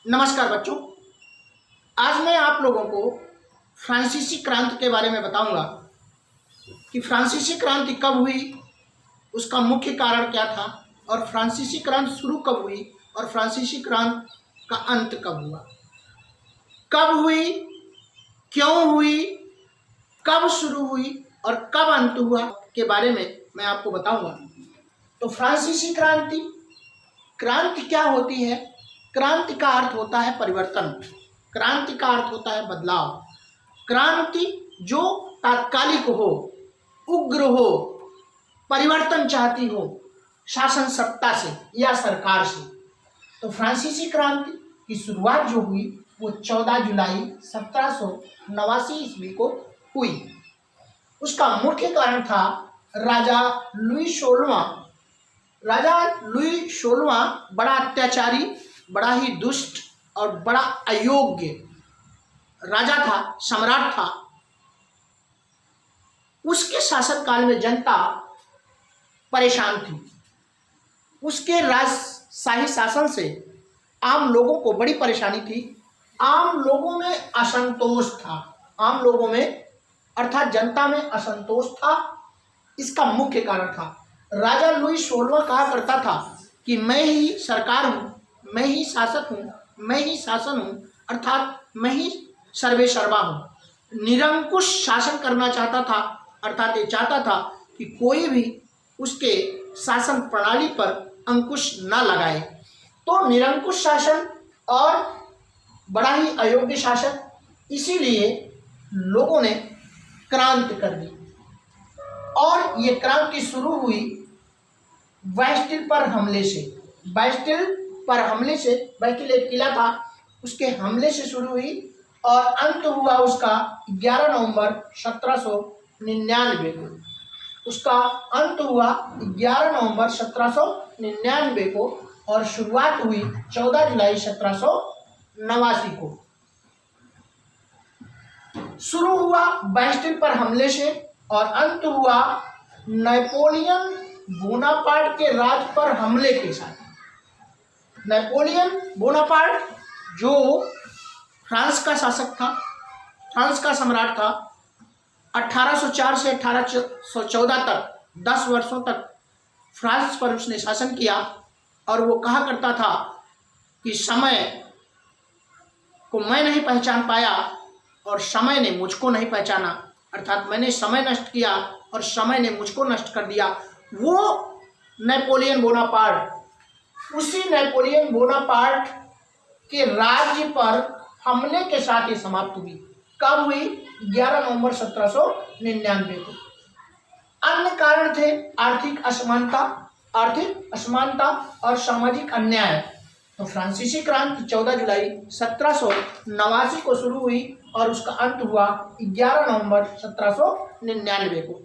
नमस्कार बच्चों, आज मैं आप लोगों को फ्रांसीसी क्रांति के बारे में बताऊंगा कि फ्रांसीसी क्रांति कब हुई, उसका मुख्य कारण क्या था और फ्रांसीसी क्रांति शुरू कब हुई और फ्रांसीसी क्रांति का अंत कब हुआ, कब हुई, क्यों हुई, कब शुरू हुई और कब अंत हुआ के बारे में मैं आपको बताऊंगा। तो फ्रांसीसी क्रांति क्या होती है? क्रांति का अर्थ होता है परिवर्तन, क्रांति का अर्थ होता है बदलाव। क्रांति जो तात्कालिक हो, उग्र हो, परिवर्तन चाहती हो शासन सत्ता से या सरकार से। तो फ्रांसीसी क्रांति की शुरुआत जो हुई वो 14 जुलाई 1789 ईस्वी को हुई। उसका मुख्य कारण था राजा लुई 16वां बड़ा अत्याचारी, बड़ा ही दुष्ट और बड़ा अयोग्य राजा था, सम्राट था। उसके शासनकाल में जनता परेशान थी। उसके राजशाही शासन से आम लोगों को बड़ी परेशानी थी। आम लोगों में असंतोष था, आम लोगों में अर्थात जनता में असंतोष था। इसका मुख्य कारण था राजा लुई 16वां कहा करता था कि मैं ही सरकार हूँ, मैं ही शासक हूँ, मैं ही शासन हूँ, अर्थात मैं ही सर्वे सर्वा हूँ। निरंकुश शासन करना चाहता था, अर्थात ये चाहता था कि कोई भी उसके शासन प्रणाली पर अंकुश न लगाए। तो निरंकुश शासन और बड़ा ही अयोग्य शासन, इसीलिए लोगों ने क्रांति कर दी और ये क्रांति शुरू हुई बैस्टिल पर हमले से। बैस्टिल एक किला था, उसके हमले से शुरू हुई और अंत हुआ उसका 11 नवंबर 1799 को। उसका अंत हुआ 11 नवंबर 1799 को और शुरुआत हुई 14 जुलाई 1789 को। शुरू हुआ बैस्टिल पर हमले से और अंत हुआ नेपोलियन बोनापार्ट के राज पर हमले के साथ। नेपोलियन बोनापार्ट जो फ्रांस का शासक था, फ्रांस का सम्राट था, 1804 से 1814 तक 10 वर्षों तक फ्रांस पर उसने शासन किया। और वो कहा करता था कि समय को मैं नहीं पहचान पाया और समय ने मुझको नहीं पहचाना, अर्थात मैंने समय नष्ट किया और समय ने मुझको नष्ट कर दिया। वो नेपोलियन बोनापार्ट, उसी नेपोलियन बोनापार्ट के राज्य पर हमले के साथ ही समाप्त हुई। कब हुई? 11 नवंबर 1799 को। अन्य कारण थे आर्थिक असमानता और सामाजिक अन्याय। तो फ्रांसीसी क्रांति 14 जुलाई 1789 को शुरू हुई और उसका अंत हुआ 11 नवंबर 1799 को।